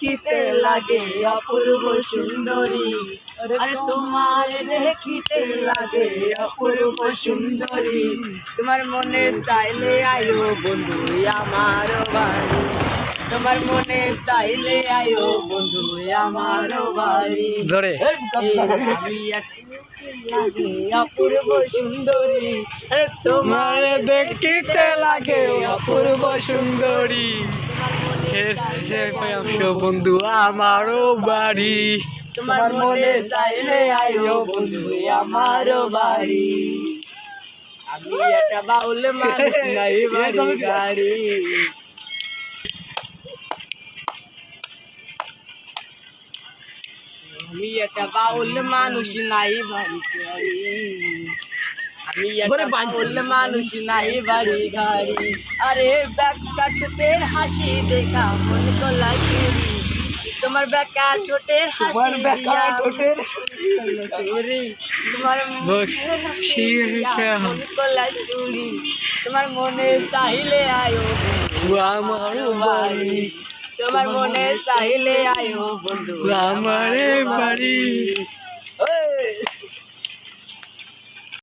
দেখিতে লাগে অপূর্ব সুন্দরী, আরে তোমার দেখিতে লাগে অপূর্ব সুন্দরী। তোমার মনে চাইলে আয়ো বন্ধু আমার বাড়ি, তোমার মনে চাইলে আয়ো বন্ধু আমার বাড়ি। জোরে লাগে অপূর্ব সুন্দরী, আরে তোমার দেখিতে লাগে অপূর্ব সুন্দরী। বন্ধু আমারও বাড়ি, তোমার মনে চাইলে আয়ো বন্ধু আমার বাড়ি। আমি একটা বাউল মানুষ নাই বাড়ি গাড়ি, আমি একটা বাউল মানুষ নাই বাড়ি গাড়ি, আমি একটা বাউল মানুষ নাই বাড়ি গাড়ি। আরে বেকা ঠোঁটের হাসি দেখা মন কলা চুরি, তোমার বেকা ঠোঁটের হাসি দিয়া ঠোঁটের চুরি, তোমার মন কলা চুরি। তোমার মনে চাইলে আয়ো আমার বাড়ি, তোমার মনে চাইলে আয়ো বন্ধু আমার বাড়ি।